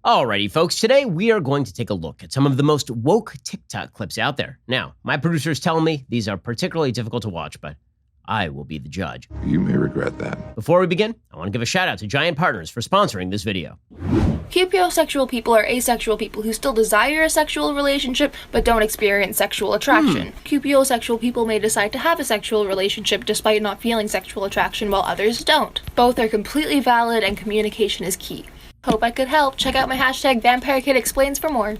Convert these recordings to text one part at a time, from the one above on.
Alrighty, folks, today we are going to take a look at some of the most woke TikTok clips out there. Now, my producer's telling me these are particularly difficult to watch, but I will be the judge. You may regret that. Before we begin, I want to give a shout out to Giant Partners for sponsoring this video. Cupiosexual people are asexual people who still desire a sexual relationship but don't experience sexual attraction. Cupiosexual people may decide to have a sexual relationship despite not feeling sexual attraction while others don't. Both are completely valid and communication is key. Hope I could help. Check out my hashtag VampireKidExplains for more.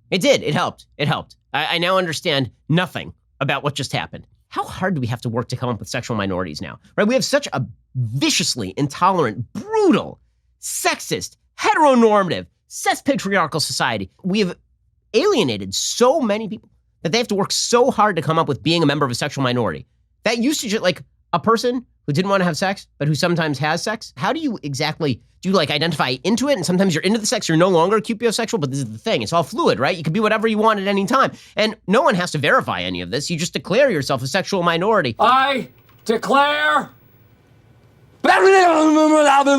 It did. It helped. It helped. I now understand nothing about what just happened. How hard do we have to work to come up with sexual minorities now? Right? We have such a viciously intolerant, brutal, sexist, heteronormative, cis-patriarchal society. We have alienated so many people that they have to work so hard to come up with being a member of a sexual minority. That used to just like a person who didn't want to have sex, but who sometimes has sex. How do you exactly, do you like identify into it? And sometimes you're into the sex, you're no longer cupiosexual, but this is the thing. It's all fluid, right? You can be whatever you want at any time. And no one has to verify any of this. You just declare yourself a sexual minority. I declare.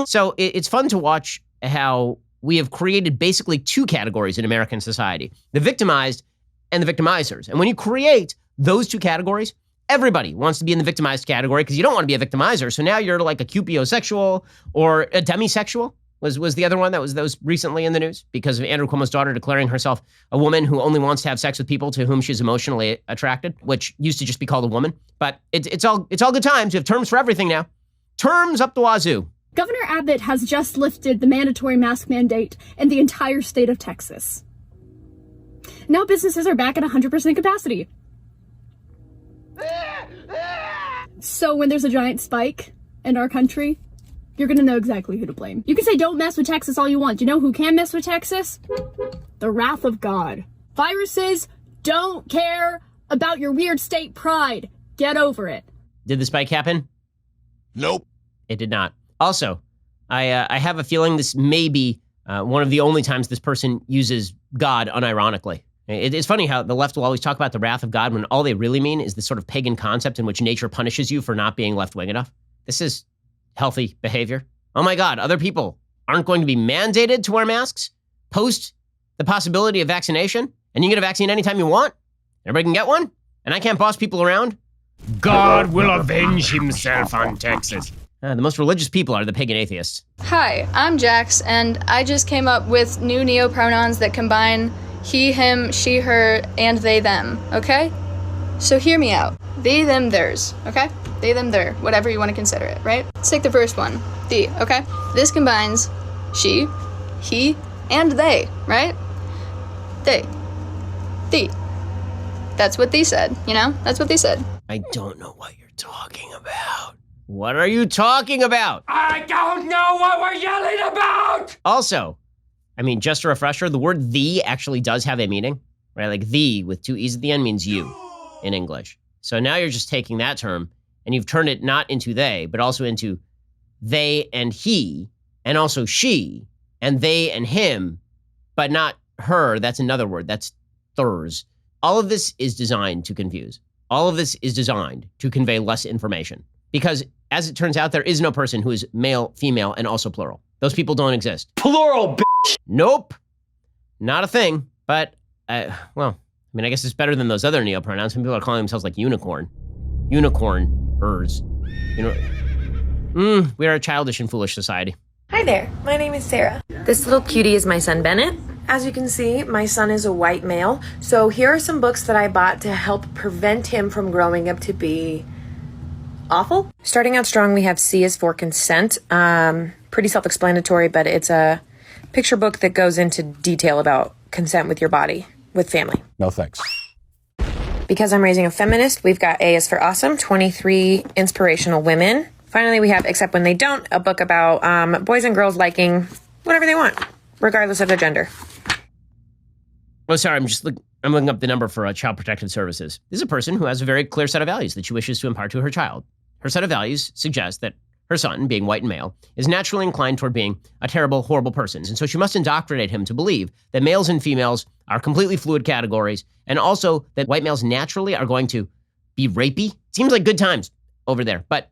So it's fun to watch how we have created basically two categories in American society, the victimized and the victimizers. And when you create those two categories, everybody wants to be in the victimized category because you don't want to be a victimizer. So now you're like a cupiosexual or a demisexual was the other one that was recently in the news because of Andrew Cuomo's daughter declaring herself a woman who only wants to have sex with people to whom she's emotionally attracted, which used to just be called a woman. But it's all good times. You have terms for everything now. Terms up the wazoo. Governor Abbott has just lifted the mandatory mask mandate in the entire state of Texas. Now businesses are back at 100% capacity. So when there's a giant spike in our country, you're gonna know exactly who to blame. You can say don't mess with Texas all you want. You know who can mess with Texas? The wrath of God. Viruses don't care about your weird state pride. Get over it. Did the spike happen? Nope. It did not. Also, I have a feeling this may be one of the only times this person uses God unironically. It's funny how the left will always talk about the wrath of God when all they really mean is this sort of pagan concept in which nature punishes you for not being left-wing enough. This is healthy behavior. Oh my God, other people aren't going to be mandated to wear masks post the possibility of vaccination, and you can get a vaccine anytime you want. Everybody can get one, and I can't boss people around. God will avenge himself on Texas. The most religious people are the pagan atheists. Hi, I'm Jax, and I just came up with new neopronouns that combine he, him, she, her, and they, them, okay? So hear me out. They, them, theirs, okay? They, them, their, whatever you want to consider it, right? Let's take the first one, the, okay? This combines she, he, and they, right? They. The. That's what they said, you know? That's what they said. I don't know what you're talking about. What are you talking about? I don't know what we're yelling about! Also, I mean, just a refresher, the word the actually does have a meaning, right? Like the with two e's at the end means you in English. So now you're just taking that term and you've turned it not into they, but also into they and he, and also she, and they and him, but not her. That's another word. That's thers. All of this is designed to confuse. All of this is designed to convey less information. Because as it turns out, there is no person who is male, female, and also plural. Those people don't exist. Plural, Nope. Not a thing. But, well, I mean, I guess it's better than those other neopronouns. Some people are calling themselves like unicorn. Unicorn-ers. You know, we are a childish and foolish society. Hi there, my name is Sarah. This little cutie is my son Bennett. As you can see, my son is a white male. So here are some books that I bought to help prevent him from growing up to be awful. Starting out strong, we have C is for consent. Pretty self-explanatory, but it's a picture book that goes into detail about consent with your body, with family. No thanks. Because I'm raising a feminist, we've got A is for awesome, 23 inspirational women. Finally, we have Except When They Don't, a book about boys and girls liking whatever they want, regardless of their gender. Oh, sorry, I'm looking up the number for Child Protective Services. This is a person who has a very clear set of values that she wishes to impart to her child. Her set of values suggests that her son, being white and male, is naturally inclined toward being a terrible, horrible person. And so she must indoctrinate him to believe that males and females are completely fluid categories, and also that white males naturally are going to be rapey. Seems like good times over there. But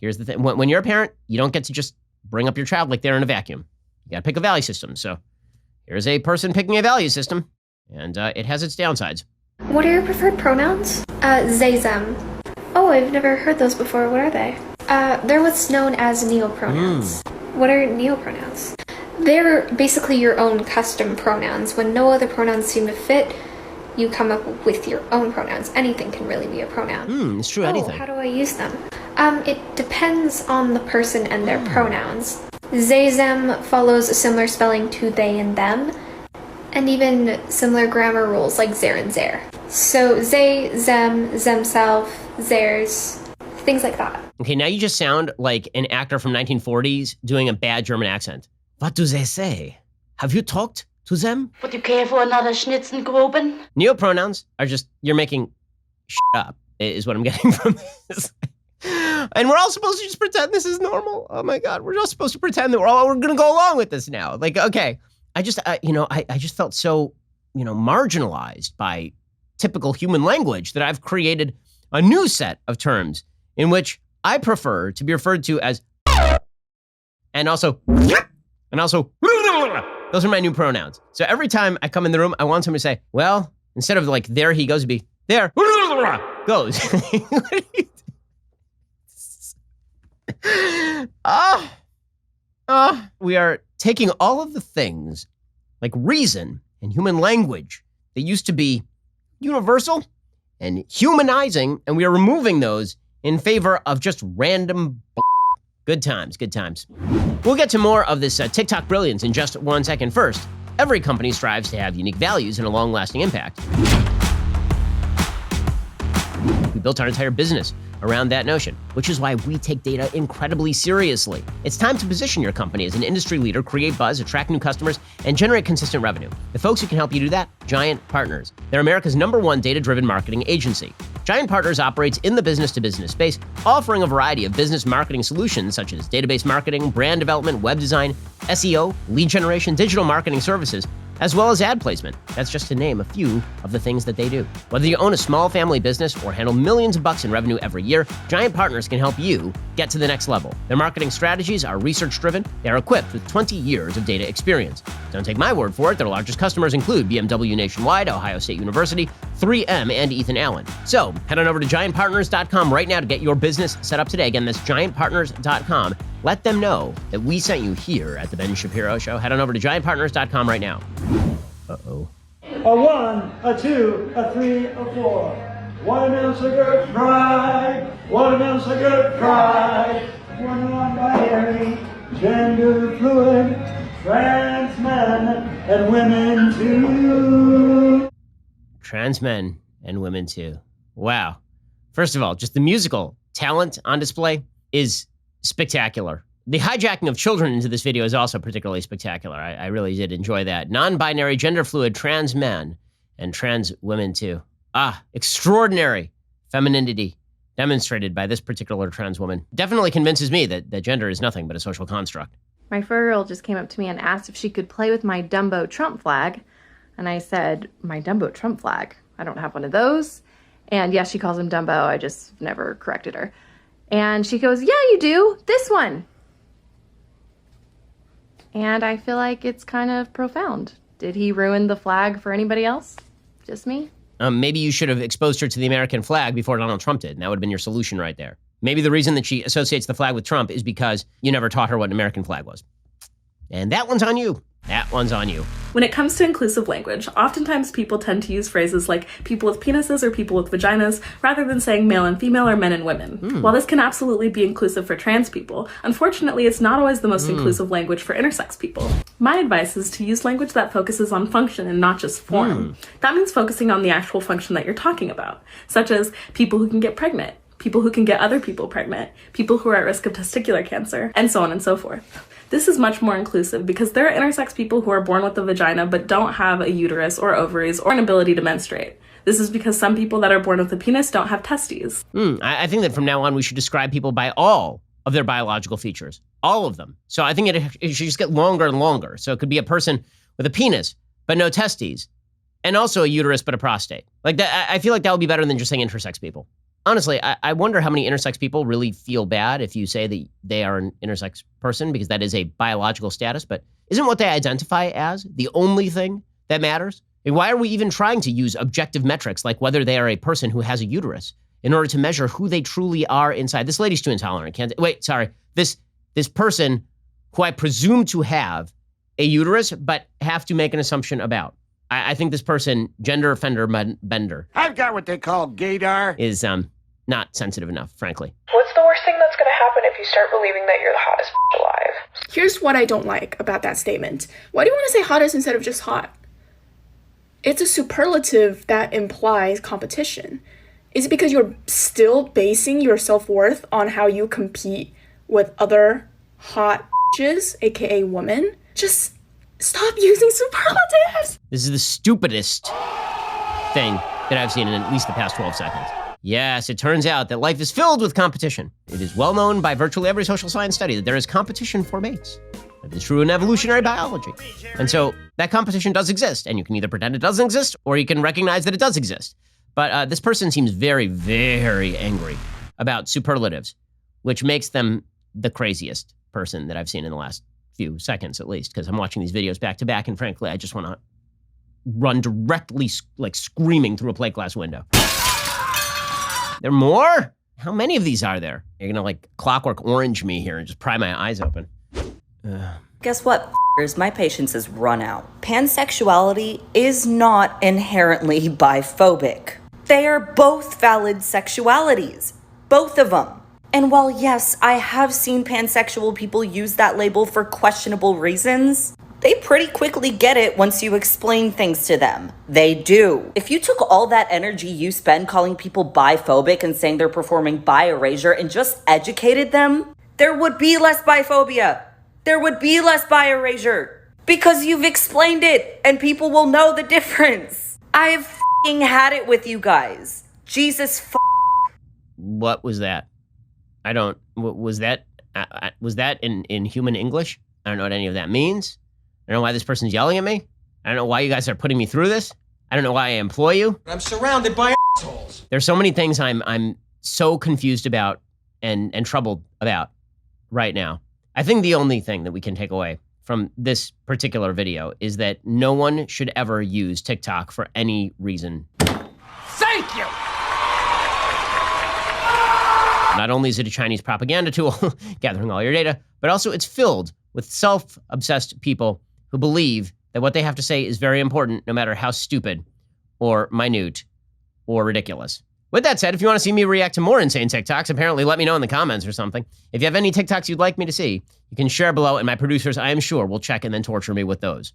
here's the thing. When you're a parent, you don't get to just bring up your child like they're in a vacuum. You got to pick a value system. So Here's a person picking a value system, and it has its downsides. What are your preferred pronouns? They, them. Oh, I've never heard those before. What are they? They're what's known as neopronouns. What are neopronouns? They're basically your own custom pronouns. When no other pronouns seem to fit, you come up with your own pronouns. Anything can really be a pronoun. It's true, anything. How do I use them? It depends on the person and their pronouns. They, them follows a similar spelling to they and them, and even similar grammar rules like there and there. So they, them, themselves, theirs, things like that. Okay, now you just sound like an actor from 1940s doing a bad German accent. What do they say? Have you talked to them? Would you care for another Schnitzengruben? Neopronouns are just, you're making shit up, is what I'm getting from this. And we're all supposed to just pretend this is normal. Oh my God, we're all supposed to pretend that we're going to go along with this now. Like, okay, I just felt so, marginalized by typical human language that I've created a new set of terms in which I prefer to be referred to as and also those are my new pronouns. So every time I come in the room, I want someone to say, well, instead of like there he goes, it'd be there goes. We are taking all of the things like reason and human language that used to be universal and humanizing, and we are removing those in favor of just random Good times, good times. We'll get to more of this TikTok brilliance in just 1 second. First, every company strives to have unique values and a long-lasting impact. We built our entire business around that notion, which is why we take data incredibly seriously. It's time to position your company as an industry leader, create buzz, attract new customers, and generate consistent revenue. The folks who can help you do that, Giant Partners. They're America's #1 data-driven marketing agency. Giant Partners operates in the business-to-business space, offering a variety of business marketing solutions such as database marketing, brand development, web design, SEO, lead generation, digital marketing services, as well as ad placement. That's just to name a few of the things that they do. Whether you own a small family business or handle millions of bucks in revenue every year, Giant Partners can help you get to the next level. Their marketing strategies are research-driven. They are equipped with 20 years of data experience. Don't take my word for it. Their largest customers include BMW Nationwide, Ohio State University, 3M, and Ethan Allen. So head on over to giantpartners.com right now to get your business set up today. Again, that's giantpartners.com. Let them know that we sent you here at The Ben Shapiro Show. Head on over to giantpartners.com right now. Uh-oh. A 1, a 2, a 3, a 4. One announcer good pride. One announcer good pride. One non-binary, gender fluid, trans men and women too. Trans men and women too. Wow. First of all, just the musical talent on display is spectacular. The hijacking of children into this video is also particularly spectacular. I really did enjoy that. Non-binary, gender fluid, trans men, and trans women too. Extraordinary femininity demonstrated by this particular trans woman. Definitely convinces me that gender is nothing but a social construct. My fur girl just came up to me and asked if she could play with my Dumbo Trump flag. And I said, my Dumbo Trump flag? I don't have one of those. And yes, she calls him Dumbo. I just never corrected her. And she goes, yeah, you do. This one. And I feel like it's kind of profound. Did he ruin the flag for anybody else? Just me? Maybe you should have exposed her to the American flag before Donald Trump did, and that would have been your solution right there. Maybe the reason that she associates the flag with Trump is because you never taught her what an American flag was. And that one's on you. That one's on you. When it comes to inclusive language, oftentimes people tend to use phrases like people with penises or people with vaginas rather than saying male and female or men and women. While this can absolutely be inclusive for trans people, unfortunately it's not always the most inclusive language for intersex people. My advice is to use language that focuses on function and not just form. That means focusing on the actual function that you're talking about, such as people who can get pregnant, people who can get other people pregnant, people who are at risk of testicular cancer, and so on and so forth. This is much more inclusive because there are intersex people who are born with a vagina but don't have a uterus or ovaries or an ability to menstruate. This is because some people that are born with a penis don't have testes. I think that from now on we should describe people by all of their biological features. All of them. So I think it should just get longer and longer. So it could be a person with a penis but no testes, and also a uterus but a prostate. Like that, I feel like that would be better than just saying intersex people. Honestly, I wonder how many intersex people really feel bad if you say that they are an intersex person, because that is a biological status, but Isn't what they identify as the only thing that matters? And why are we even trying to use objective metrics like whether they are a person who has a uterus in order to measure who they truly are inside? This lady's too intolerant. This person who I presume to have a uterus, but have to make an assumption about. I think this person, gender offender bender, I've got what they call gaydar. is not sensitive enough, frankly. What's the worst thing that's gonna happen if you start believing that you're the hottest alive? Here's what I don't like about that statement. Why do you want to say hottest instead of just hot? It's a superlative that implies competition. Is it because you're still basing your self-worth on how you compete with other hot bitches, aka women? Just stop using superlatives! This is the stupidest thing that I've seen in at least the past 12 seconds. Yes, it turns out that life is filled with competition. It is well known by virtually every social science study that there is competition for mates. It is true in evolutionary biology. And so that competition does exist, and you can either pretend it doesn't exist, or you can recognize that it does exist. But this person seems very, very angry about superlatives, which makes them the craziest person that I've seen in the last few seconds, at least, because I'm watching these videos back to back, and frankly, I just want to run directly, like screaming through a plate glass window. There are more? How many of these are there? You're gonna like Clockwork Orange me here and just pry my eyes open. Guess what, f***ers? My patience has run out. Pansexuality is not inherently biphobic. They are both valid sexualities. Both of them. And while yes, I have seen pansexual people use that label for questionable reasons, they pretty quickly get it once you explain things to them. They do. If you took all that energy you spend calling people biphobic and saying they're performing bi erasure and just educated them, there would be less biphobia. There would be less bi erasure. Because you've explained it and people will know the difference. I've f***ing had it with you guys. Jesus f***. What was that? Was that in human English? I don't know what any of that means. I don't know why this person's yelling at me. I don't know why you guys are putting me through this. I don't know why I employ you. I'm surrounded by assholes. There's so many things I'm so confused about and troubled about right now. I think the only thing that we can take away from this particular video is that no one should ever use TikTok for any reason. Thank you! Not only is it a Chinese propaganda tool, gathering all your data, but also it's filled with self-obsessed people who believe that what they have to say is very important, no matter how stupid or minute or ridiculous. With that said, if you want to see me react to more insane TikToks, apparently let me know in the comments or something. If you have any TikToks you'd like me to see, you can share below, and my producers, I am sure, will check and then torture me with those.